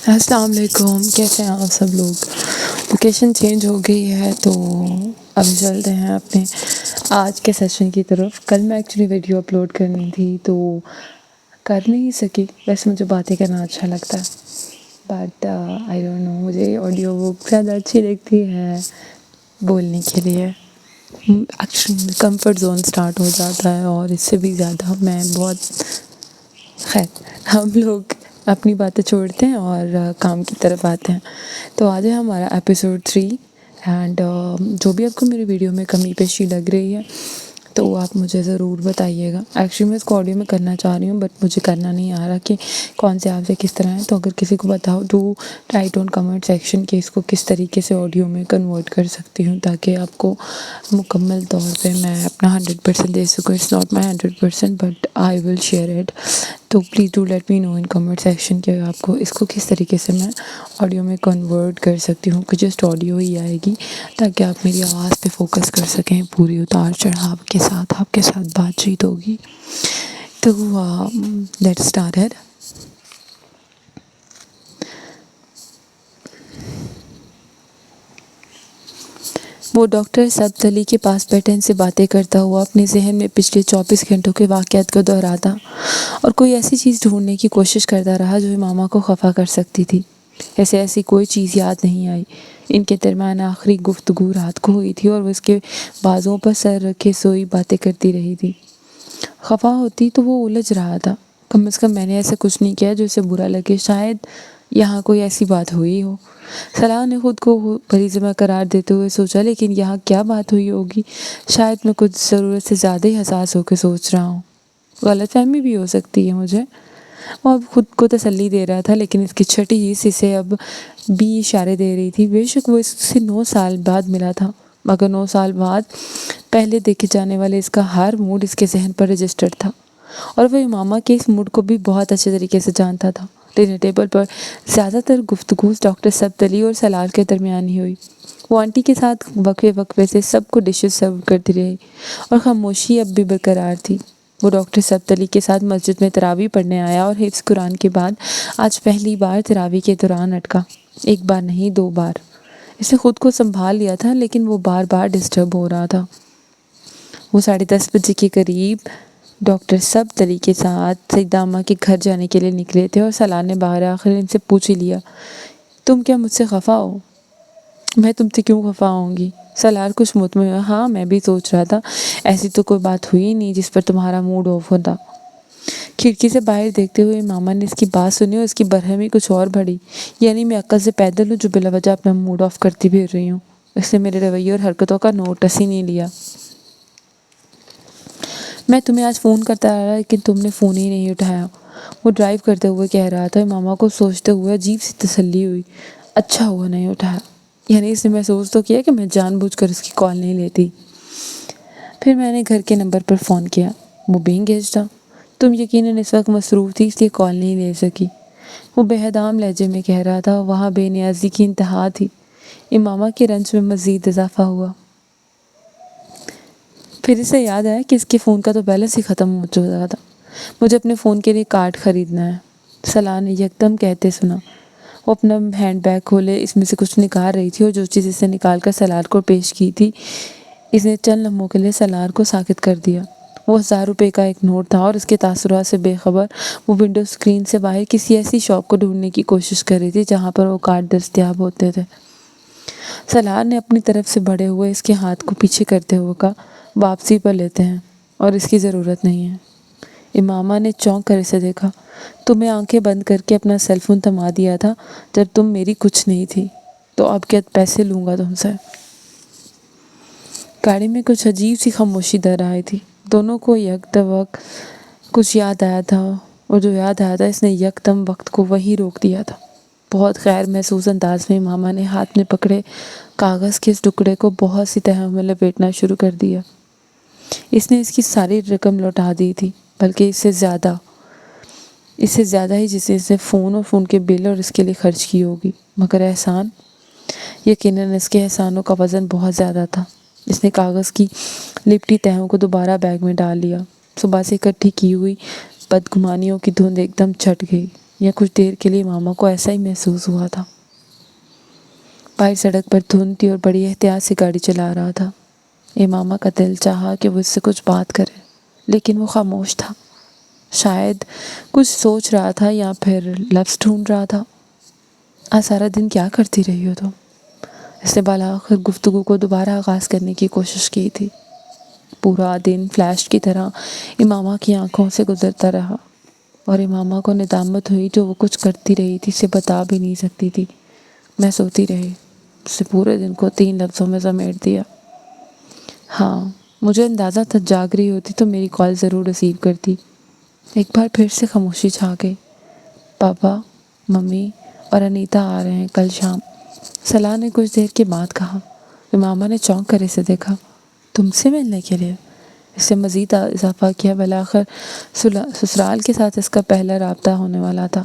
السلام علیکم، کیسے ہیں آپ سب لوگ؟ لوکیشن چینج ہو گئی ہے تو اب چلتے ہیں اپنے آج کے سیشن کی طرف۔ کل میں ایکچولی ویڈیو اپلوڈ کرنی تھی تو کر نہیں سکی۔ ویسے مجھے باتیں کرنا اچھا لگتا ہے بٹ آئی ڈونٹ نو، مجھے آڈیو بک زیادہ اچھی لگتی ہے بولنے کے لیے۔ ایکچولی کمفرٹ زون اسٹارٹ ہو جاتا ہے اور اس سے بھی زیادہ میں بہت خیر ہم لوگ اپنی باتیں چھوڑتے ہیں اور کام کی طرف آتے ہیں۔ تو آج ہے ہمارا ایپیسوڈ 3 اینڈ جو بھی آپ کو میری ویڈیو میں کمی پیشی لگ رہی ہے تو آپ مجھے ضرور بتائیے گا۔ ایکچولی میں اس کو آڈیو میں کرنا چاہ رہی ہوں بٹ مجھے کرنا نہیں آ رہا کہ کون سے آپ سے کس طرح ہے۔ تو اگر کسی کو بتاؤ تو رائٹ آن کمنٹ سیکشن کہ اس کو کس طریقے سے آڈیو میں کنورٹ کر سکتی ہوں تاکہ آپ کو مکمل طور پہ میں اپنا 100% دے سکوں۔ It's not my 100% but I will share it. تو please do let me know in comment section کہ آپ کو اس کو کس طریقے سے میں آڈیو میں کنورٹ کر سکتی ہوں کہ جسٹ آڈیو ہی آئے گی تاکہ آپ میری آواز پہ فوکس کر سکیں پوری اتار چڑھاؤ کے ساتھ، آپ کے ساتھ بات چیت ہوگی۔ تو لیٹس اسٹارٹ اٹ۔ وہ ڈاکٹر سبز علی کے پاس بیٹھے ان سے باتیں کرتا ہوا اپنے ذہن میں پچھلے 24 گھنٹوں کے واقعات کو دہراتا اور کوئی ایسی چیز ڈھونڈنے کی کوشش کرتا رہا جو امامہ کو خفا کر سکتی تھی۔ ایسی کوئی چیز یاد نہیں آئی۔ ان کے درمیان آخری گفتگو رات کو ہوئی تھی اور وہ اس کے بازوؤں پر سر رکھے سوئی باتیں کرتی رہی تھی۔ خفا ہوتی تو وہ الجھ رہا تھا، کم از کم میں نے ایسا کچھ نہیں کیا جو اسے برا لگے، شاید یہاں کوئی ایسی بات ہوئی ہو۔ صلاح نے خود کو بری ذمہ قرار دیتے ہوئے سوچا، لیکن یہاں کیا بات ہوئی ہوگی؟ شاید میں کچھ ضرورت سے زیادہ ہی حساس ہو کے سوچ رہا ہوں، غلط فہمی بھی ہو سکتی ہے مجھے۔ وہ اب خود کو تسلی دے رہا تھا لیکن اس کی چھٹی حص اسے اب بھی اشارے دے رہی تھی۔ بے شک وہ اس سے 9 سال بعد ملا تھا مگر 9 سال بعد پہلے دیکھے جانے والے اس کا ہر موڈ اس کے ذہن پر رجسٹرڈ تھا اور وہ امامہ کے اس موڈ کو بھی بہت اچھے طریقے سے جانتا تھا۔ ڈنر ٹیبل پر زیادہ تر گفتگو ڈاکٹر سبز علی اور سلال کے درمیان ہی ہوئی۔ وہ آنٹی کے ساتھ وقفے سے سب کو ڈشز سرو کرتی رہی اور خاموشی اب بھی برقرار تھی۔ وہ ڈاکٹر سبز علی کے ساتھ مسجد میں تراویح پڑھنے آیا اور حفظ قرآن کے بعد آج پہلی بار تراویح کے دوران اٹکا۔ ایک بار نہیں 2 بار۔ اس نے خود کو سنبھال لیا تھا لیکن وہ بار بار ڈسٹرب ہو رہا تھا۔ وہ 10:30 بجے کے قریب ڈاکٹر سبز علی کے ساتھ سیدہ اماں کے گھر جانے کے لیے نکلے تھے اور سلال نے باہر آخر ان سے پوچھ ہی لیا، تم کیا مجھ سے خفا ہو؟ میں تم سے کیوں خفا ہوں گی؟ سلال کچھ مطمئن، ہاں میں بھی سوچ رہا تھا ایسی تو کوئی بات ہوئی نہیں جس پر تمہارا موڈ آف ہوتا۔ کھڑکی سے باہر دیکھتے ہوئے ماما نے اس کی بات سنی اور اس کی برہمی کچھ اور بڑھی۔ یعنی میں عقل سے پیدل ہوں جو بلا وجہ اپنا موڈ آف کرتی پھر رہی ہوں؟ اس نے میرے رویے اور حرکتوں کا نوٹس ہی نہیں لیا۔ میں تمہیں آج فون کرتا رہا لیکن تم نے فون ہی نہیں اٹھایا، وہ ڈرائیو کرتے ہوئے کہہ رہا تھا۔ ماما کو سوچتے ہوئے عجیب سی تسلی ہوئی، اچھا ہوا نہیں اٹھایا، یعنی اس نے محسوس تو کیا کہ میں جان بوجھ کر اس کی کال نہیں لیتی۔ پھر میں نے گھر کے نمبر پر فون کیا، وہ بھی انگیج تھا۔ تم یقیناً اس وقت مصروف تھی اس لیے کال نہیں لے سکی، وہ بے حدام لہجے میں کہہ رہا تھا۔ وہاں بے نیازی کی انتہا تھی۔ امامہ کے رنج میں مزید اضافہ ہوا۔ پھر اسے یاد آیا کہ اس کے فون کا تو بیلنس ہی ختم ہو چکا تھا، مجھے اپنے فون کے لیے کارڈ خریدنا ہے۔ صلاح نے یکدم کہتے سنا۔ وہ اپنا ہینڈ بیگ کھولے اس میں سے کچھ نکال رہی تھی اور جو چیز اسے نکال کر سلار کو پیش کی تھی اس نے چند لمحوں کے لیے سلار کو ساکت کر دیا۔ وہ 1000 روپے کا ایک نوٹ تھا اور اس کے تاثرات سے بے خبر وہ ونڈو اسکرین سے باہر کسی ایسی شاپ کو ڈھونڈنے کی کوشش کر رہی تھی جہاں پر وہ کارڈ دستیاب ہوتے تھے۔ سلار نے اپنی طرف سے بڑھے ہوئے اس کے ہاتھ کو پیچھے کرتے ہوئے کہا، واپسی پر لیتے ہیں اور اس کی ضرورت نہیں ہے۔ امامہ نے چونک کر اسے دیکھا، تمہیں آنکھیں بند کر کے اپنا سیل فون تھما دیا تھا جب تم میری کچھ نہیں تھی، تو اب کیا پیسے لوں گا تم سے؟ گاڑی میں کچھ عجیب سی خاموشی در آئی تھی۔ دونوں کو یکدم کچھ یاد آیا تھا اور جو یاد آیا تھا اس نے یکدم وقت کو وہیں روک دیا تھا۔ بہت غیر محسوس انداز میں امامہ نے ہاتھ میں پکڑے کاغذ کے اس ٹکڑے کو بہت سی تہوں میں لپیٹنا شروع کر دیا۔ اس نے اس کی ساری رقم لوٹا دی تھی، بلکہ اس سے زیادہ ہی جسے اس نے فون اور فون کے بل اور اس کے لیے خرچ کی ہوگی۔ مگر احسان؟ یقیناً اس کے احسانوں کا وزن بہت زیادہ تھا۔ اس نے کاغذ کی لپٹی تہوں کو دوبارہ بیگ میں ڈال لیا۔ صبح سے اکٹھی کی ہوئی بدگمانیوں کی دھند ایک دم چھٹ گئی۔ یا کچھ دیر کے لیے ماما کو ایسا ہی محسوس ہوا تھا۔ باہر سڑک پر دھند تھی اور بڑی احتیاط سے گاڑی چلا رہا تھا۔ امامہ کا دل چاہا کہ وہ اس سے کچھ بات کرے، لیکن وہ خاموش تھا۔ شاید کچھ سوچ رہا تھا یا پھر لفظ ڈھونڈ رہا تھا۔ آج سارا دن کیا کرتی رہی ہو تم؟ اس نے بالآخر گفتگو کو دوبارہ آغاز کرنے کی کوشش کی تھی۔ پورا دن فلیش کی طرح امامہ کی آنکھوں سے گزرتا رہا اور امامہ کو ندامت ہوئی جو وہ کچھ کرتی رہی تھی اسے بتا بھی نہیں سکتی تھی۔ میں سوتی رہی۔ اس نے پورے دن کو 3 لفظوں میں سمیٹ دیا۔ ہاں، مجھے اندازہ تھا جاگ رہی ہوتی تو میری کال ضرور ریسیو کرتی۔ ایک بار پھر سے خاموشی چھا گئی۔ پاپا، ممی اور انیتا آ رہے ہیں کل شام، صلاح نے کچھ دیر کے بعد کہا۔ امامہ نے چونک کر اسے دیکھا۔ تم سے ملنے کے لیے؟ اس سے مزید اضافہ کیا، بالآخر سسرال کے ساتھ اس کا پہلا رابطہ ہونے والا تھا۔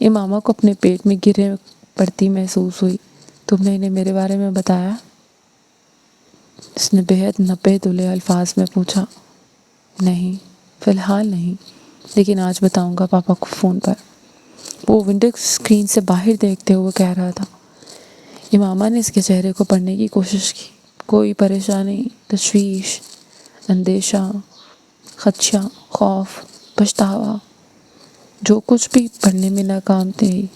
امامہ کو اپنے پیٹ میں گرے پڑتی محسوس ہوئی۔ تم نے انہیں میرے بارے میں بتایا؟ اس نے بےحد نپے تلے الفاظ میں پوچھا۔ نہیں، فی الحال نہیں، لیکن آج بتاؤں گا پاپا کو فون پر، وہ ونڈو اسکرین سے باہر دیکھتے ہوئے کہہ رہا تھا۔ امامہ نے اس کے چہرے کو پڑھنے کی کوشش کی۔ کوئی پریشانی، تشویش، اندیشہ، خدشہ، خوف، پچھتاوا، جو کچھ بھی پڑھنے میں ناکام تھی۔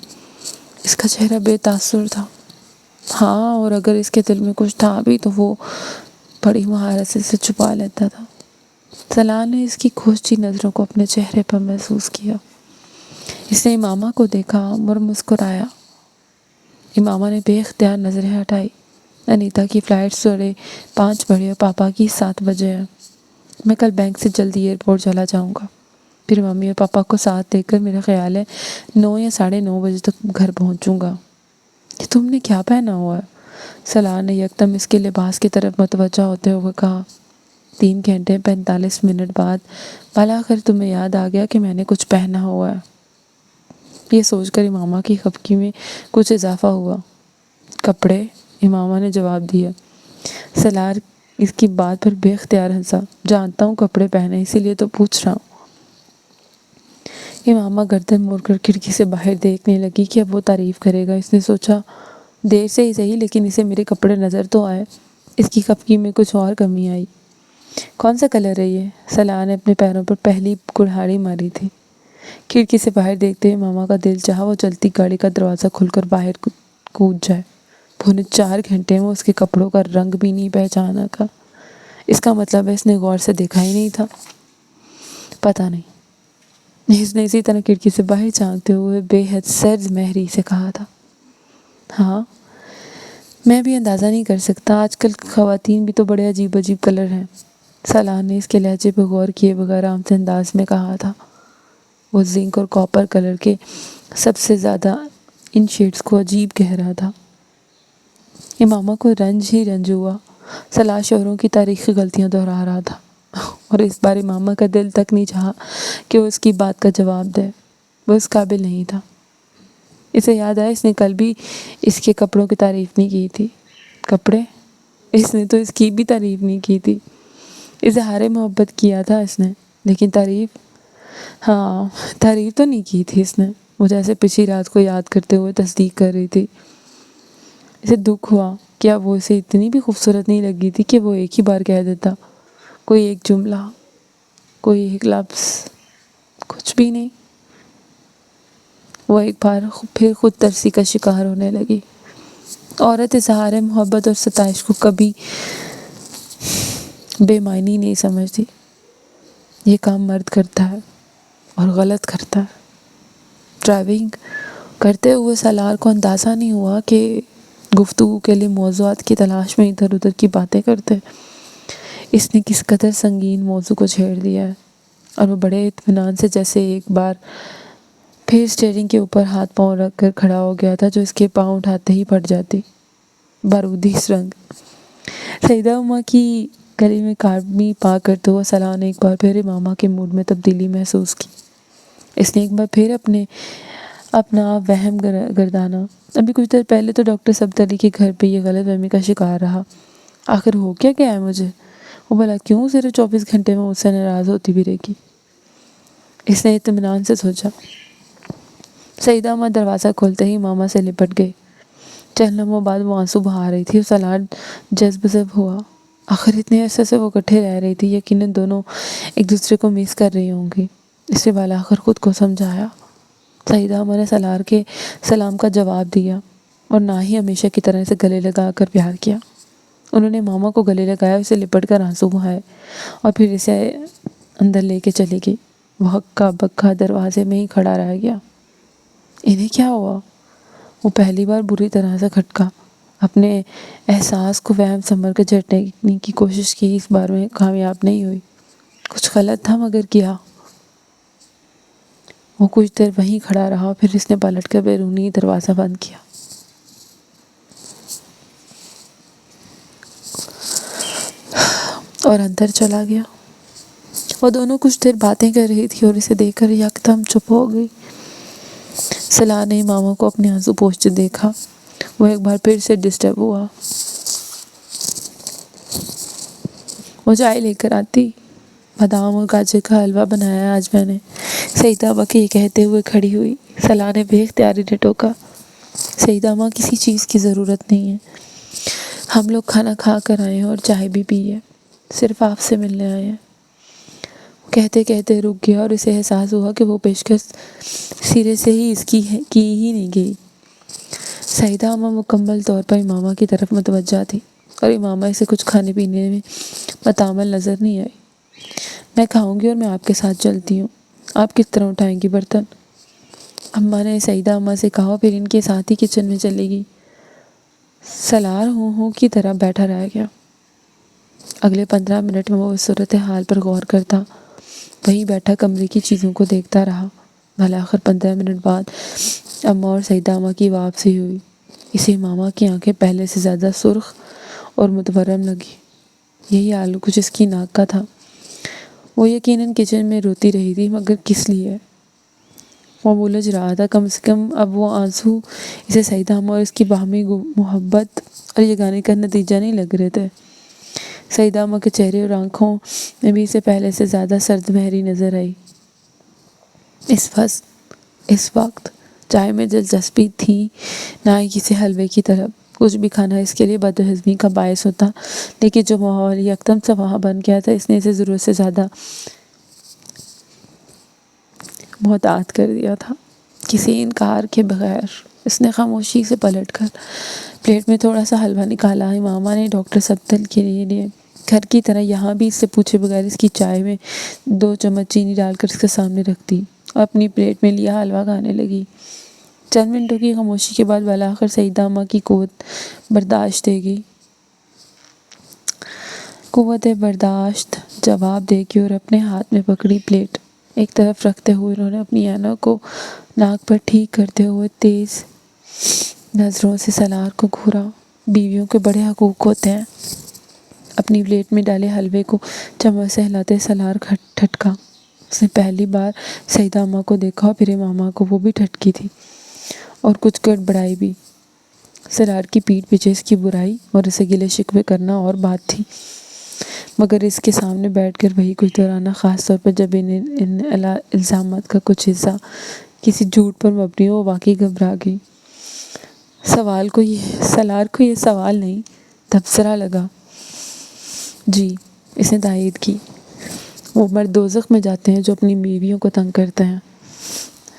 اس کا چہرہ بے تاثر تھا۔ ہاں، اور اگر اس کے دل میں کچھ تھا بھی تو وہ بڑی مہارت سے اسے چھپا لیتا تھا۔ صلاح نے اس کی کھوجتی نظروں کو اپنے چہرے پر محسوس کیا۔ اس نے امامہ کو دیکھا اور مسکرایا۔ امامہ نے بے اختیار نظریں ہٹائی۔ انیتا کی فلائٹ 5:30 بجے اور پاپا کی 7 بجے ہے۔ میں کل بینک سے جلدی ایئرپورٹ چلا جاؤں گا، پھر ممی اور پاپا کو ساتھ دے کر میرا خیال ہے 9 یا 9:30 بجے تک گھر پہنچوں گا۔ کہ تم نے کیا پہنا ہوا ہے؟ صلاح نے یکدم اس کے لباس کی طرف متوجہ ہوتے ہوئے کہا۔ 3 گھنٹے 45 منٹ بعد بالآخر تمہیں یاد آ گیا کہ میں نے کچھ پہنا ہوا ہے۔ یہ سوچ کر امامہ کی خفگی میں کچھ اضافہ ہوا۔ کپڑے؟ امامہ نے جواب دیا۔ صلاح اس کی بات پر بے اختیار ہنسا۔ جانتا ہوں کپڑے پہنے، اسی لیے تو پوچھ رہا ہوں۔ امامہ گردن موڑ کر کھڑکی سے باہر دیکھنے لگی کہ اب وہ تعریف کرے گا۔ اس نے سوچا، دیر سے ہی صحیح لیکن اسے میرے کپڑے نظر تو آئے۔ اس کی خفگی میں کچھ اور کمی آئی۔ کون سا کلر ہے یہ؟ صلاح نے اپنے پیروں پر پہلی کڑھاڑی ماری تھی۔ کھڑکی سے باہر دیکھتے ہوئے ماما کا دل چاہا وہ چلتی گاڑی کا دروازہ کھول کر باہر کود جائے۔ پونے 4 گھنٹے میں اس کے کپڑوں کا رنگ بھی نہیں پہچانا کا۔ اس کا مطلب ہے اس نے غور سے دیکھا ہی نہیں تھا۔ پتہ نہیں۔ اس نے اسی طرح کھڑکی سے باہر جھانکتے ہوئے بے حد سرد مہری سے کہا تھا۔ ہاں، میں بھی اندازہ نہیں کر سکتا، آج کل خواتین بھی تو بڑے عجیب عجیب کلر ہیں۔ صلاح نے اس کے لہجے پہ غور کیے بغیر عام سے انداز میں کہا تھا۔ وہ زنک اور کاپر کلر کے سب سے زیادہ ان شیڈز کو عجیب کہہ رہا تھا۔ امامہ کو رنج ہی رنج ہوا۔ صلاح شوہروں کی تاریخی غلطیاں دہرا رہا تھا اور اس بار امامہ کا دل تک نہیں چاہا کہ وہ اس کی بات کا جواب دے۔ وہ اس قابل نہیں تھا۔ اسے یاد آیا اس نے کل بھی اس کے کپڑوں کی تعریف نہیں کی تھی۔ کپڑے؟ اس نے تو اس کی بھی تعریف نہیں کی تھی۔ اظہار محبت کیا تھا اس نے، لیکن تعریف؟ ہاں، تعریف تو نہیں کی تھی اس نے۔ وہ جیسے پچھلی رات کو یاد کرتے ہوئے تصدیق کر رہی تھی۔ اسے دکھ ہوا، کیا وہ اسے اتنی بھی خوبصورت نہیں لگی تھی کہ وہ ایک ہی بار کہہ دیتا؟ کوئی ایک جملہ، کوئی ایک لفظ، کچھ بھی نہیں۔ وہ ایک بار پھر خود ترسی کا شکار ہونے لگی۔ عورت اظہار محبت اور ستائش کو کبھی بے معنی نہیں سمجھتی۔ یہ کام مرد کرتا ہے اور غلط کرتا ہے۔ ڈرائیونگ کرتے ہوئے صلاح کو اندازہ نہیں ہوا کہ گفتگو کے لیے موضوعات کی تلاش میں ادھر ادھر کی باتیں کرتے۔ اس نے کس قدر سنگین موضوع کو چھیڑ دیا ہے، اور وہ بڑے اطمینان سے جیسے ایک بار پھر اسٹیئرنگ کے اوپر ہاتھ پاؤں رکھ کر کھڑا ہو گیا تھا جو اس کے پاؤں اٹھاتے ہی پھٹ جاتی۔ بارودی سرنگ۔ سیدہ اما کی گلی میں قدمی پا کرتے ہوئے صلاح نے ایک بار پھر امامہ کے موڈ میں تبدیلی محسوس کی۔ اس نے ایک بار پھر اپنا وہم گردانا۔ ابھی کچھ دیر پہلے تو ڈاکٹر سبزلی کے گھر پہ یہ غلط فہمی کا شکار رہا۔ آخر ہو کیا گیا ہے مجھے؟ وہ بھلا کیوں صرف 24 گھنٹے میں مجھ سے ناراض ہوتی بھی رہے گی؟ اس نے اطمینان سے سوچا۔ سعیدہ اماں دروازہ کھولتے ہی ماما سے لپٹ گئی۔ چند لمحوں بعد وہ آنسو بہا رہی تھی اور سلار جذب ہوا۔ آخر اتنے عرصے سے وہ اکٹھے رہ رہی تھی، یقیناً دونوں ایک دوسرے کو مس کر رہی ہوں گی۔ اس نے بالآخر خود کو سمجھایا۔ سعیدہ اماں نے سلار کے سلام کا جواب دیا اور نہ ہی ہمیشہ کی طرح اسے گلے لگا کر پیار کیا۔ انہوں نے ماما کو گلے لگایا، اسے لپٹ کر آنسو بہائے اور پھر اسے اندر لے کے چلی گئی۔ وہ ہکا بکا دروازے میں ہی کھڑا رہ گیا۔ انہیں کیا ہوا؟ وہ پہلی بار بری طرح سے کھٹکا۔ اپنے احساس کو وہم سمجھ کر جھٹکنے کی کوشش کی، اس بار میں کامیاب نہیں ہوئی۔ کچھ غلط تھا، مگر کیا؟ وہ کچھ دیر وہیں کھڑا رہا، پھر اس نے پلٹ کر بیرونی دروازہ بند کیا۔ اور اندر چلا گیا۔ وہ دونوں کچھ دیر باتیں کر رہی تھی اور اسے دیکھ کر یکدم چپ ہو گئی۔ سلار نے ماما کو اپنے آنسو پوچھتے دیکھا۔ وہ ایک بار پھر سے ڈسٹرب ہوا۔ وہ چائے لے کر آتی؟ بادام اور گاجر کا حلوہ بنایا ہے آج میں نے، سعیدہ اماں کے یہ کہتے ہوئے کھڑی ہوئی۔ سلار نے بے اختیاری نے ٹوکا۔ سعیدہ اماں، کسی چیز کی ضرورت نہیں ہے، ہم لوگ کھانا کھا کر آئے ہیں اور چائے بھی پی ہے، صرف آپ سے ملنے آئے ہیں۔ کہتے کہتے رک گیا اور اسے احساس ہوا کہ وہ پیشکش سرے سے ہی اس کی ہی نہیں گئی۔ سعیدہ اماں مکمل طور پر امامہ کی طرف متوجہ تھی اور امامہ اسے کچھ کھانے پینے میں متعامل نظر نہیں آئی۔ میں کھاؤں گی اور میں آپ کے ساتھ چلتی ہوں، آپ کس طرح اٹھائیں گی برتن؟ اماں نے سعیدہ اماں سے کہا، پھر ان کے ساتھ ہی کچن میں چلے گی۔ سلار ہوں کی طرح بیٹھا رہ گیا۔ اگلے 15 منٹ میں وہ اس صورتحال پر غور کرتا، وہیں بیٹھا کمرے کی چیزوں کو دیکھتا رہا۔ بالآخر 15 منٹ بعد اماں اور سعیدہ اماں کی واپسی ہوئی۔ اسے ماما کی آنکھیں پہلے سے زیادہ سرخ اور متورم لگی۔ یہی حال کچھ اس کی ناک کا تھا۔ وہ یقیناً کچن میں روتی رہی تھی، مگر کس لیے؟ وہ الجھ رہا تھا۔ کم سے کم اب وہ آنسو اسے سعیدہ اماں اور اس کی باہمی محبت اور یگانگی کا نتیجہ نہیں لگ رہے تھے۔ سعیدہ اماں کے چہرے اور آنکھوں میں بھی اسے پہلے سے زیادہ سرد مہری نظر آئی۔ اس وقت چائے میں دلچسپی تھی نہ ہی کسی حلوے کی طرف۔ کچھ بھی کھانا اس کے لیے بدہضمی کا باعث ہوتا، لیکن جو ماحول یکدم سے وہاں بن گیا تھا، اس نے اسے ضرورت سے زیادہ محتاط کر دیا تھا۔ کسی انکار کے بغیر اس نے خاموشی سے پلٹ کر پلیٹ میں تھوڑا سا حلوہ نکالا۔ امامہ نے ڈاکٹر سبزل کے لیے گھر کی طرح یہاں بھی اس سے پوچھے بغیر اس کی چائے میں 2 چمچ چینی ڈال کر اس کے سامنے رکھ دی اور اپنی پلیٹ میں لیا حلوہ کھانے لگی۔ چند منٹوں کی خاموشی کے بعد بالآخر سعیدہ اماں کی قوت برداشت جواب دے گی اور اپنے ہاتھ میں پکڑی پلیٹ ایک طرف رکھتے ہوئے انہوں نے اپنی اینوں کو ناک پر ٹھیک کرتے ہوئے تیز نظروں سے سلار کو گھورا۔ بیویوں کے بڑے حقوق ہوتے ہیں۔ اپنی پلیٹ میں ڈالے حلوے کو چمچ سے ہلاتے سلار ٹھٹکا۔ اس نے پہلی بار سعیدہ اماں کو دیکھا اور پھر امامہ کو، وہ بھی ٹھٹکی تھی اور کچھ گڑبڑائی بھی۔ سلار کی پیٹھ پیچھے اس کی برائی اور اسے گلے شکوے کرنا اور بات تھی، مگر اس کے سامنے بیٹھ کر وہی کچھ دہرانا، خاص طور پر جب ان الزامات کا کچھ حصہ کسی جھوٹ پر مبنی ہو، وہ واقعی گھبرا گئی۔ سلار کو یہ سوال نہیں، تبصرہ لگا۔ جی، اس نے تائید کی۔ وہ مرد دوزخ میں جاتے ہیں جو اپنی بیویوں کو تنگ کرتے ہیں۔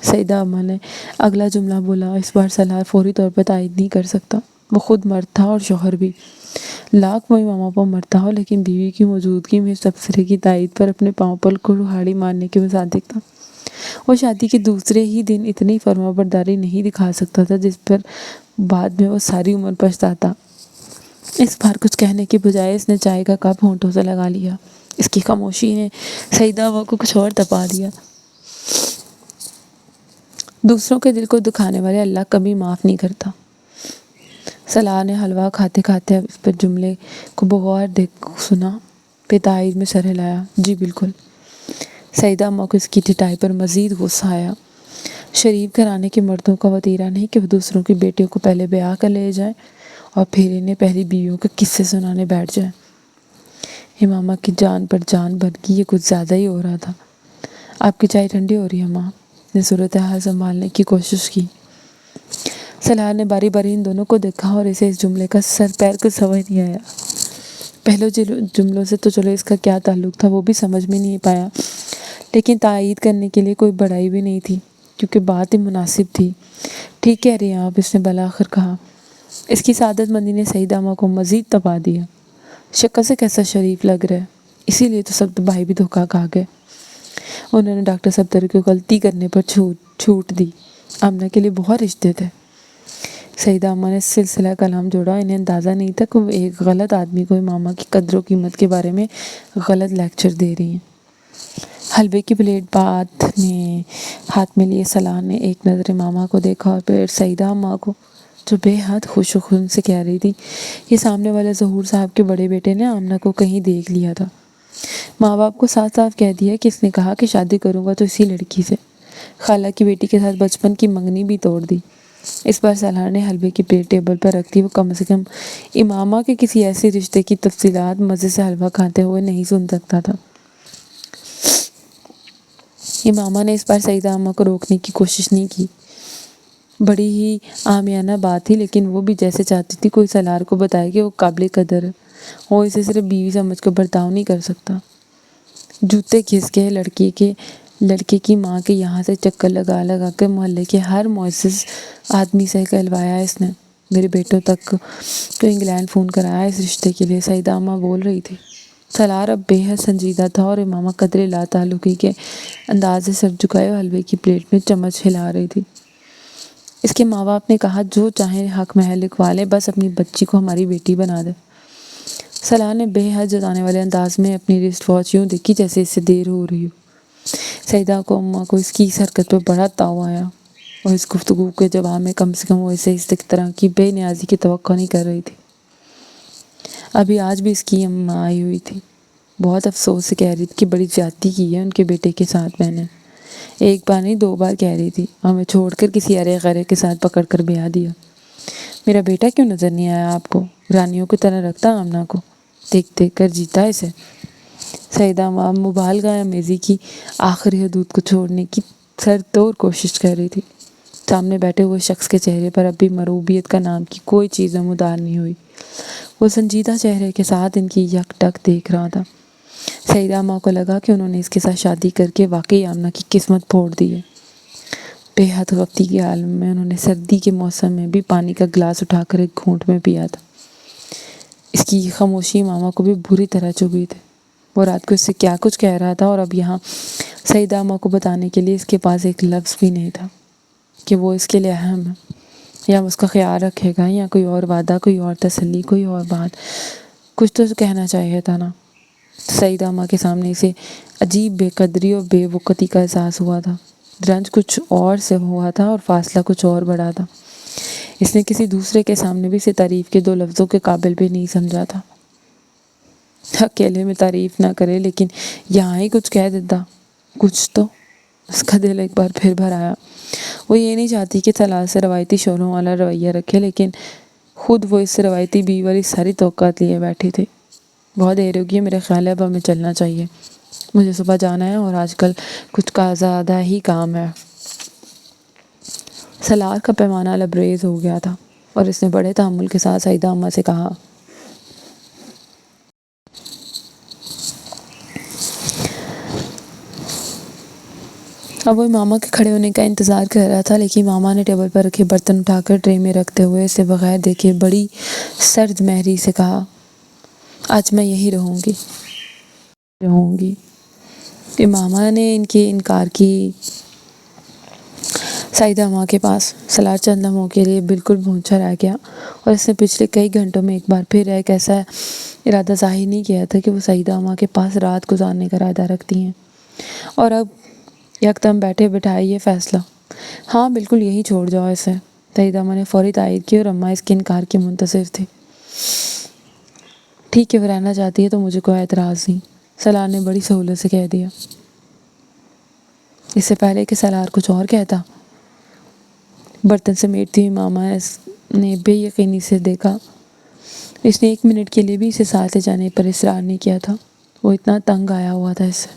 سعیدہ اماں نے اگلا جملہ بولا۔ اس بار سلار فوری طور پر تائید نہیں کر سکتا۔ وہ خود مرد تھا اور شوہر بھی، لاکھ امامہ پر مرتا ہو، لیکن بیوی کی موجودگی میں اس تبصرے کی تائید پر اپنے پاؤں پر کلہاڑی مارنے کے مصادق تھا۔ وہ شادی کے دوسرے ہی دن اتنی فرمانبرداری نہیں دکھا سکتا تھا جس پر بعد میں وہ ساری عمر پچھتاتا۔ اس بار کچھ کہنے کے بجائے اس نے چائے کا کپ ہونٹوں سے لگا لیا۔ اس کی خاموشی نے سعیدہ اماں کو کچھ اور تپا دیا۔ دوسروں کے دل کو دکھانے والے اللہ کبھی معاف نہیں کرتا۔ سلار نے حلوہ کھاتے کھاتے اب اس پر جملے کو بغور سنا، پھر تائید میں سر ہلایا۔ جی بالکل۔ سعیدہ اماں کو اس کی ٹھٹائی پر مزید غصہ آیا۔ شریف گھرانے کے مردوں کا وتیرہ نہیں کہ وہ دوسروں کی بیٹیوں کو پہلے بیاہ کر لے جائیں اور پھر انہیں پہلی بیویوں کے قصے سنانے بیٹھ جائیں۔ امامہ کی جان پر جان بن گئی، یہ کچھ زیادہ ہی ہو رہا تھا۔ آپ کی چائے ٹھنڈی ہو رہی ہے اماں؟ نے صورتحال سنبھالنے کی کوشش کی۔ سلار نے باری باری ان دونوں کو دیکھا اور اسے اس جملے کا سر پیر کچھ سمجھ نہیں آیا۔ پہلے جملوں سے تو چلو اس کا کیا تعلق تھا وہ بھی سمجھ میں نہیں پایا، لیکن تائید کرنے کے لیے کوئی بڑائی بھی نہیں تھی کیونکہ بات ہی مناسب تھی۔ ٹھیک کہہ رہی ہیں آپ، اس نے بالآخر کہا۔ اس کی سعادت مندی نے سعیدہ اماں کو مزید تپا دیا۔ شکل سے کیسا شریف لگ رہا ہے، اسی لیے تو سب بھائی بھی دھوکہ کھا گئے۔ انہوں نے ڈاکٹر صفدر کو غلطی کرنے پر چھوٹ دی۔ آمنہ کے لیے بہت رشتے تھے۔ سعیدہ اماں نے سلسلہ کلام جوڑا۔ انہیں اندازہ نہیں تھا کہ وہ ایک غلط آدمی کو ماما کی قدر و قیمت کے بارے میں غلط لیکچر دے رہی ہیں۔ حلوے کی پلیٹ ہاتھ میں لیے سلار نے ایک نظر ماما کو دیکھا اور پھر سعیدہ اماں کو، جو بے حد خوش و خون سے کہہ رہی تھی، یہ سامنے والے ظہور صاحب کے بڑے بیٹے نے آمنہ کو کہیں دیکھ لیا تھا۔ ماں باپ کو صاف صاف کہہ دیا کہ اس نے کہا کہ شادی کروں گا تو اسی لڑکی سے۔ خالہ کی بیٹی کے ساتھ بچپن کی منگنی بھی توڑ دی۔ اس بار سلار نے حلوے کی پلیٹ ٹیبل پر رکھ دی۔ وہ کم سے کم امامہ کے کسی ایسے رشتے کی تفصیلات مزے سے حلوہ کھاتے ہوئے نہیں سن سکتا تھا۔ امامہ نے اس بار سعیدہ اماں کو روکنے کی کوشش نہیں کی۔ بڑی ہی عامیانہ بات تھی، لیکن وہ بھی جیسے چاہتی تھی کوئی سلار کو بتائے کہ وہ قابل قدر ہے، وہ اسے صرف بیوی سمجھ کر برتاؤ نہیں کر سکتا۔ جوتے گھس کے لڑکے کی ماں کے یہاں سے چکر لگا لگا کے محلے کے ہر معزز آدمی سے کہلوایا اس نے۔ میرے بیٹوں تک تو انگلینڈ فون کرایا اس رشتے کے لیے، سعیدہ اماں بول رہی تھی۔ سلار اب بے حد سنجیدہ تھا اور امامہ قدرے لا تعلقی کے انداز سے سر جھکائے حلوے کی پلیٹ میں چمچ ہلا رہی تھی۔ اس کے ماں باپ نے کہا جو چاہے حق محل لکھوا لے، بس اپنی بچی کو ہماری بیٹی بنا دے۔ سلار نے بے حد جتانے والے انداز میں اپنی رسٹ واچ یوں دیکھی جیسے اس سے دیر ہو رہی ہو۔ سعیدہ اماں کو اس کی اس حرکت پر بڑا تاؤ آیا اور اس گفتگو کے جواب میں کم سے کم وہ اسے اس طرح کی بے نیازی کی توقع نہیں کر رہی تھی۔ ابھی آج بھی اس کی اماں آئی ہوئی تھی، بہت افسوس سے کہہ رہی تھی کہ بڑی زیادتی کی ہے ان کے بیٹے کے ساتھ میں نے۔ ایک بار نہیں 2 بار کہہ رہی تھی، ہمیں چھوڑ کر کسی ارے غرے کے ساتھ پکڑ کر بیاہ دیا۔ میرا بیٹا کیوں نظر نہیں آیا آپ کو؟ رانیوں کی طرح رکھتا آمنہ کو، دیکھ دیکھ کر جیتا اسے۔ سعیدہ اماں مبالغہ آمیزی کی آخری حدود کو چھوڑنے کی سر توڑ کوشش کر رہی تھی۔ سامنے بیٹھے ہوئے شخص کے چہرے پر اب بھی مرعوبیت کا نام کی کوئی چیز نمودار نہیں ہوئی۔ وہ سنجیدہ چہرے کے ساتھ ان کی یک ٹک دیکھ رہا تھا۔ سعیدہ اماں کو لگا کہ انہوں نے اس کے ساتھ شادی کر کے واقعی آمنہ کی قسمت پھوڑ دی ہے۔ بے حد غفلتی کے عالم میں انہوں نے سردی کے موسم میں بھی پانی کا گلاس اٹھا کر ایک گھونٹ میں پیا تھا۔ اس کی خاموشی ماما کو بھی بری طرح چبھی تھی۔ وہ رات کو اس سے کیا کچھ کہہ رہا تھا اور اب یہاں سعیدہ اماں کو بتانے کے لیے اس کے پاس ایک لفظ بھی نہیں تھا کہ وہ اس کے لیے اہم ہے، یا اس کا خیال رکھے گا، یا کوئی اور وعدہ، کوئی اور تسلی، کوئی اور بات۔ کچھ تو کہنا چاہیے تھا نا۔ سعیدہ اماں کے سامنے اسے عجیب بے قدری اور بے وقتی کا احساس ہوا تھا۔ رنج کچھ اور سے ہوا تھا اور فاصلہ کچھ اور بڑا تھا۔ اس نے کسی دوسرے کے سامنے بھی اسے تعریف کے 2 لفظوں کے قابل بھی نہیں سمجھا تھا۔ اکیلے میں تعریف نہ کرے لیکن یہاں ہی کچھ کہہ دیتا، کچھ تو۔ اس کا دل ایک بار پھر بھر آیا۔ وہ یہ نہیں چاہتی کہ سلار سے روایتی شوہروں والا رویہ رکھے، لیکن خود وہ اس سے روایتی بیوی والی ساری توقعات لیے بیٹھی تھی۔ بہت دیر ہوگی، میرے خیال ہے اب ہمیں چلنا چاہیے، مجھے صبح جانا ہے اور آج کل کچھ کا زیادہ ہی کام ہے۔ سلار کا پیمانہ لبریز ہو گیا تھا اور اس نے بڑے تحمل کے ساتھ سعیدہ اماں سے کہا، اب وہ ماما کے کھڑے ہونے کا انتظار کر رہا تھا، لیکن ماما نے ٹیبل پر رکھے برتن اٹھا کر ٹرے میں رکھتے ہوئے اسے بغیر دیکھے بڑی سرد مہری سے کہا، آج میں یہی رہوں گی۔ ماما نے ان کے انکار کی سعیدہ اماں کے پاس۔ سلار چند لمحوں کے لیے بالکل بھونچا رہ گیا اور اس نے پچھلے کئی گھنٹوں میں ایک بار پھر ایک ایسا ارادہ ظاہر نہیں کیا تھا کہ وہ سعیدہ اماں کے پاس رات گزارنے کا ارادہ رکھتی ہیں، اور اب یکدم بیٹھے بٹھائے یہ فیصلہ، ہاں بالکل یہی چھوڑ جاؤ اسے۔ سعیدہ اماں نے فوری تائید کی اور اماں اس کے انکار کی منتظر تھی۔ ٹھیک ہے، وہ رہنا چاہتی ہے تو مجھے کوئی اعتراض نہیں، سلار نے بڑی سہولت سے کہہ دیا۔ اس سے پہلے کہ سلار کچھ اور کہتا، برتن سمیٹتی ہوئی ماما نے بے یقینی سے دیکھا۔ اس نے 1 منٹ کے لیے بھی اسے ساتھ لے جانے پر اصرار نہیں کیا تھا۔ وہ اتنا تنگ آیا ہوا تھا اس سے۔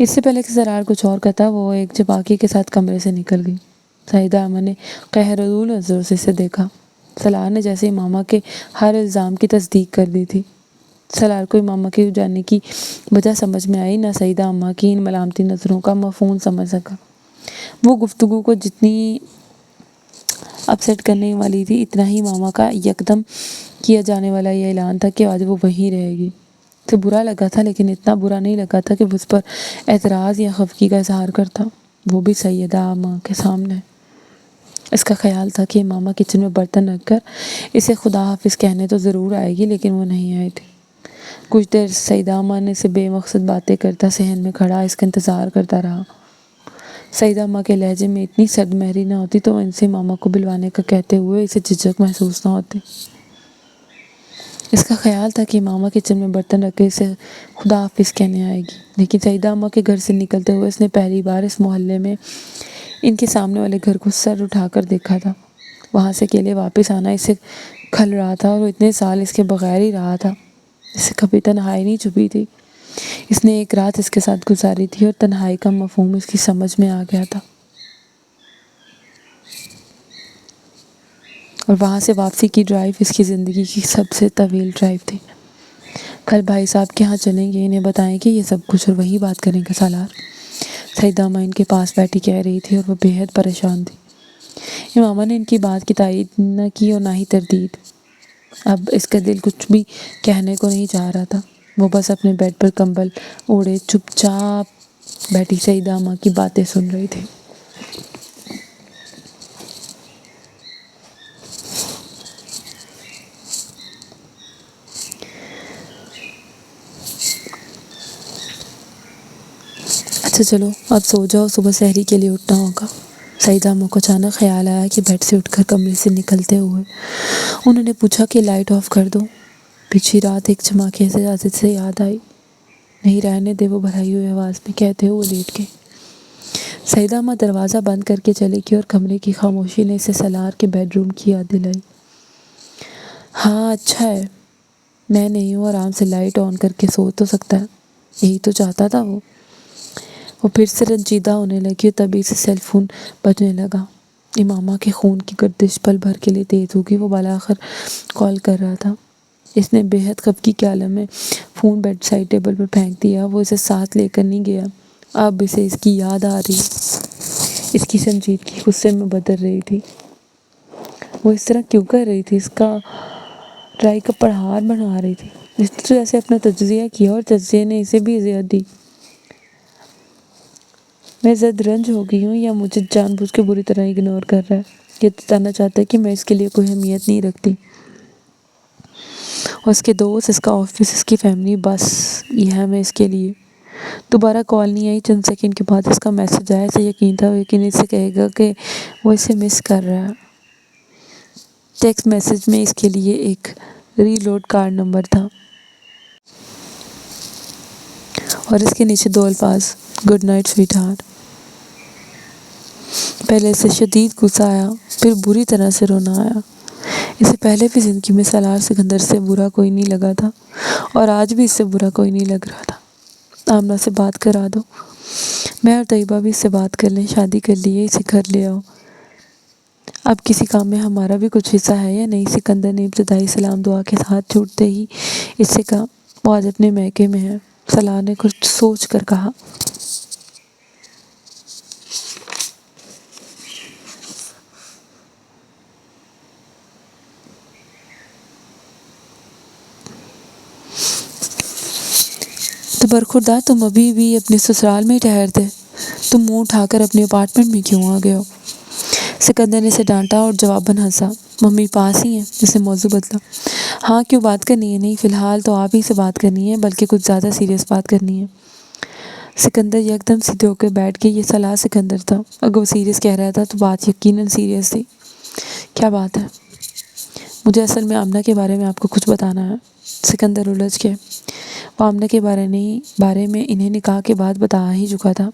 اس سے پہلے کہ سرار کچھ اور کہتا وہ ایک چپاکی کے ساتھ کمرے سے نکل گئی۔ سعیدہ اماں نے قہرالود نظروں سے اسے دیکھا۔ سلار نے جیسے ہی ماما کے ہر الزام کی تصدیق کر دی تھی۔ سلار کو ماما کے جانے کی وجہ سمجھ میں آئی، نہ سعیدہ اماں کی ان ملامتی نظروں کا مفہوم سمجھ سکا۔ وہ گفتگو کو جتنی اپسیٹ کرنے والی تھی، اتنا ہی ماما کا یکدم کیا جانے والا یہ اعلان تھا کہ آج وہ وہیں رہے گی۔ اسے برا لگا تھا، لیکن اتنا برا نہیں لگا تھا کہ اس پر اعتراض یا خفگی کا اظہار کرتا، وہ بھی سیدہ اماں کے سامنے۔ اس کا خیال تھا کہ ماما کچن میں برتن رکھ کر اسے خدا حافظ کہنے تو ضرور آئے گی، لیکن وہ نہیں آئی تھی۔ کچھ دیر سعیدہ اماں نے اسے بے مقصد باتیں کرتا صحن میں کھڑا اس کا انتظار کرتا رہا۔ سعیدہ اماں کے لہجے میں اتنی سرد مہری نہ ہوتی تو ان سے ماما کو بلوانے کا کہتے ہوئے اسے جھجک محسوس نہ ہوتی۔ اس کا خیال تھا کہ ماما کچن میں برتن رکھ کے اسے خدا حافظ کہنے آئے گی، لیکن سعیدہ اماں کے گھر سے نکلتے ہوئے اس نے پہلی بار اس محلے میں ان کے سامنے والے گھر کو سر اٹھا کر دیکھا تھا۔ وہاں سے اکیلے واپس آنا اسے کھل رہا تھا، اور وہ اتنے سال اس کے بغیر ہی رہا تھا۔ اسے کبھی تنہائی نہیں چھپی تھی۔ اس نے ایک رات اس کے ساتھ گزاری تھی، اور تنہائی کا مفہوم اس کی سمجھ میں آ گیا تھا۔ اور وہاں سے واپسی کی ڈرائیو اس کی زندگی کی سب سے طویل ڈرائیو تھی۔ کل بھائی صاحب کے ہاں چلیں گے، انہیں بتائیں کہ یہ سب کچھ، اور وہی بات کریں گے سالار۔ سعیدہ اماں ان کے پاس بیٹھی کہہ رہی تھی، اور وہ بے حد پریشان تھی۔ امامہ نے ان کی بات کی تائید نہ کی اور نہ ہی تردید۔ اب اس کا دل کچھ بھی کہنے کو نہیں چاہ رہا تھا۔ وہ بس اپنے بیڈ پر کمبل اوڑھے چپ چاپ بیٹھی سعیدہ اماں کی باتیں سن رہی تھی۔ اچھا چلو اب سو جاؤ، صبح سحری کے لیے اٹھنا ہوگا۔ سعیدہ اماں کو اچانک خیال آیا کہ بیڈ سے اٹھ کر کمرے سے نکلتے ہوئے انہوں نے پوچھا کہ لائٹ آف کر دو۔ پچھلی رات ایک چماکے سے عادت سے یاد آئی۔ نہیں رہنے دے، وہ بھرائی ہوئی آواز میں کہتے ہوئے لیٹ گئی۔ سعیدہ اماں دروازہ بند کر کے چلی گئی، اور کمرے کی خاموشی نے اسے سالار کے بیڈ روم کی یاد دلائی۔ ہاں اچھا ہے، میں نہیں ہوں، آرام سے لائٹ آن کر کے سو تو سکتا ہے، یہی تو چاہتا تھا وہ۔ وہ پھر سے رنجیدہ ہونے لگی، اور تبھی سے سیل فون بجنے لگا۔ امامہ کے خون کی گردش پل بھر کے لیے تیز ہو گئی۔ وہ بالآخر کال کر رہا تھا۔ اس نے بے حد خفگی کے عالم میں فون بیڈ سائڈ ٹیبل پر پھینک دیا۔ وہ اسے ساتھ لے کر نہیں گیا۔ اب اسے اس کی یاد آ رہی، اس کی سنجیدگی غصے میں بدل رہی تھی۔ وہ اس طرح کیوں کر رہی تھی؟ اس کا ٹرائی کا پہاڑ بنا رہی تھی۔ اس نے تو جیسے اپنا تجزیہ کیا، اور تجزیے نے اسے بھی اذیت دی۔ میں زد رنج ہو گئی ہوں، یا مجھے جان بوجھ کے بری طرح اگنور کر رہا ہے، یہ بتانا چاہتا ہے کہ میں اس کے لیے کوئی اہمیت نہیں رکھتی۔ اور اس کے دوست، اس کا آفس، اس کی فیملی، بس یہ ہے میں اس کے لیے۔ دوبارہ کال نہیں آئی۔ چند سیکنڈ کے بعد اس کا میسج آیا۔ اسے یقین تھا وہ یقین اسے کہے گا کہ وہ اسے مس کر رہا ہے۔ ٹیکسٹ میسج میں اس کے لیے ایک ری لوڈ کارڈ نمبر تھا، اور اس کے نیچے دو الفاظ، گڈ نائٹ سویٹ ہارٹ۔ پہلے اسے شدید غصہ آیا، پھر بری طرح سے رونا آیا۔ اسے پہلے بھی زندگی میں سالار سکندر سے برا کوئی نہیں لگا تھا، اور آج بھی اس سے برا کوئی نہیں لگ رہا تھا۔ آمنہ سے بات کرا دو، میں اور طیبہ بھی اس سے بات کر لیں، شادی کر لیے، اسے گھر لے آؤ۔ اب کسی کام میں ہمارا بھی کچھ حصہ ہے یا نہیں؟ سکندر نے ابتدائی سلام دعا کے ساتھ چھوٹتے ہی اس سے کہا۔ وہ آج اپنے میکے میں ہے، سالار نے کچھ سوچ کر کہا۔ تو برخوردار، تم ابھی بھی اپنے سسرال میں ہی ٹھہرتے، تم منہ اٹھا کر اپنے اپارٹمنٹ میں کیوں آ گئے ہو؟ سکندر نے اسے ڈانٹا اور جواباً ہنسا۔ ممی پاس ہی ہیں، اس نے موضوع بدلا۔ ہاں کیوں، بات کرنی ہے؟ نہیں فی الحال تو آپ ہی سے بات کرنی ہے، بلکہ کچھ زیادہ سیریس بات کرنی ہے۔ سکندر یکدم سیدھے ہو کے بیٹھ گئی۔ یہ سالار سکندر تھا، اگر وہ سیریس کہہ رہا تھا تو بات یقیناً سیریس تھی۔ کیا بات ہے؟ مجھے اصل میں آمنہ کے بارے میں آپ کو کچھ بتانا ہے۔ سکندر الجھ گئے۔ وہ آمنہ کے بارے میں انہیں نکاح کے بعد بتا ہی چکا تھا۔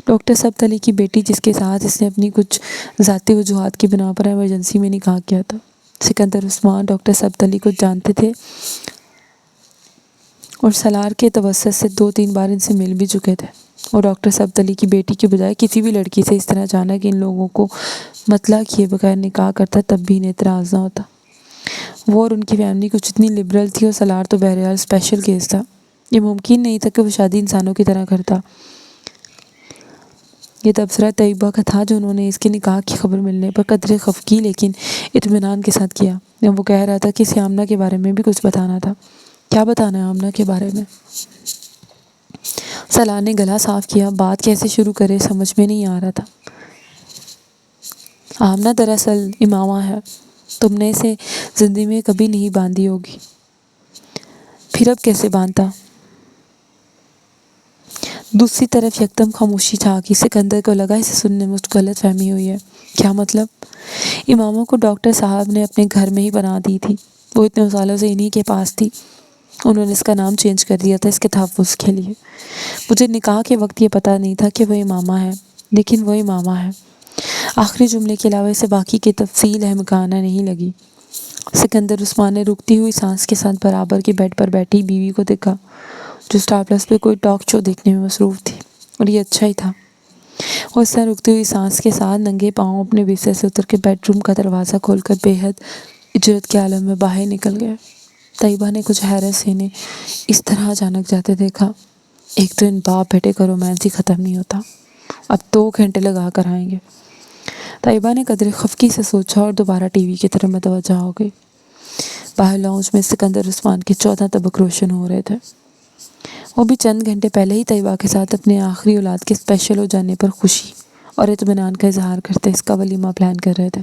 ڈاکٹر سبت علی کی بیٹی، جس کے ساتھ اس نے اپنی کچھ ذاتی وجوہات کی بنا پر ایمرجنسی میں نکاح کیا تھا۔ سکندر عثمان ڈاکٹر سبت علی کو جانتے تھے، اور سالار کے توسط سے 2-3 بار ان سے مل بھی چکے تھے۔ وہ ڈاکٹر ثبت علی کی بیٹی کے بجائے کسی بھی لڑکی سے اس طرح اچانک ان لوگوں کو مطلع کیے بغیر نکاح کرتا تب بھی انہیں اعتراض نہ ہوتا۔ وہ اور ان کی فیملی کچھ اتنی لبرل تھی، اور سالار تو بہرحال اسپیشل کیس تھا۔ یہ ممکن نہیں تھا کہ وہ شادی انسانوں کی طرح کرتا۔ یہ تبصرہ طیبہ کا تھا جو انہوں نے اس کے نکاح کی خبر ملنے پر قدرے خفگی لیکن اطمینان کے ساتھ کیا۔ وہ کہہ رہا تھا کہ اسے آمنہ کے بارے میں بھی کچھ بتانا تھا۔ کیا بتانا ہے آمنہ کے بارے میں؟ سالار نے گلا صاف کیا، بات کیسے شروع کرے سمجھ میں نہیں آ رہا تھا۔ آمنہ دراصل امامہ ہے، تم نے اسے زندگی میں کبھی نہیں باندھی ہوگی۔ پھر اب کیسے باندھتا؟ دوسری طرف یکدم خاموشی چھا گئی۔ سکندر کو لگا اسے سننے میں کچھ غلط فہمی ہوئی ہے۔ کیا مطلب؟ امامہ کو ڈاکٹر صاحب نے اپنے گھر میں ہی بنا دی تھی، وہ اتنے سالوں سے انہی کے پاس تھی۔ انہوں نے اس کا نام چینج کر دیا تھا اس کے تحفظ کے لیے۔ مجھے نکاح کے وقت یہ پتہ نہیں تھا کہ وہ امامہ ہے، لیکن وہ امامہ ہے۔ آخری جملے کے علاوہ اسے باقی کی تفصیل احمقانہ نہیں لگی۔ سکندر عثمان نے رکتی ہوئی سانس کے ساتھ برابر کے بیڈ پر بیٹھی بیوی کو دیکھا، جو اسٹار پلس پہ کوئی ٹاک شو دیکھنے میں مصروف تھی، اور یہ اچھا ہی تھا۔ وہ اس طرح رکتی ہوئی سانس کے ساتھ ننگے پاؤں اپنے بستر سے اتر کے بیڈ روم کا دروازہ کھول کر بے حد اجرت کے عالم میں باہر نکل گیا۔ طیبہ نے کچھ حیرت سے انہیں اس طرح اچانک جاتے دیکھا۔ ایک تو ان باپ بیٹے کا رومانس ہی ختم نہیں ہوتا، اب 2 گھنٹے لگا کر آئیں گے۔ طیبہ نے قدرے خفگی سے سوچا اور دوبارہ ٹی وی کی طرف متوجہ ہو گئی۔ باہر لاؤنج میں سکندر عثمان کے 14 طبق روشن ہو رہے تھے۔ وہ بھی چند گھنٹے پہلے ہی طیبہ کے ساتھ اپنے آخری اولاد کے اسپیشل ہو جانے پر خوشی اور اطمینان کا اظہار کرتے اس کا ولیمہ پلان کر رہے تھے،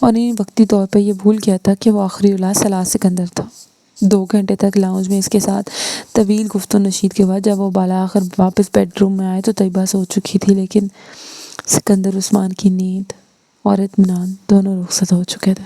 اور انہیں وقتی طور پر یہ بھول گیا تھا کہ وہ آخری اولاد صلاح سکندر تھا۔ 2 گھنٹے تک لاؤنج میں اس کے ساتھ طویل گفت و نشید کے بعد جب وہ بالآخر واپس بیڈ روم میں آئے تو طیبہ سو چکی تھی، لیکن سکندر عثمان کی نیند اور اطمینان دونوں رخصت ہو چکے تھے۔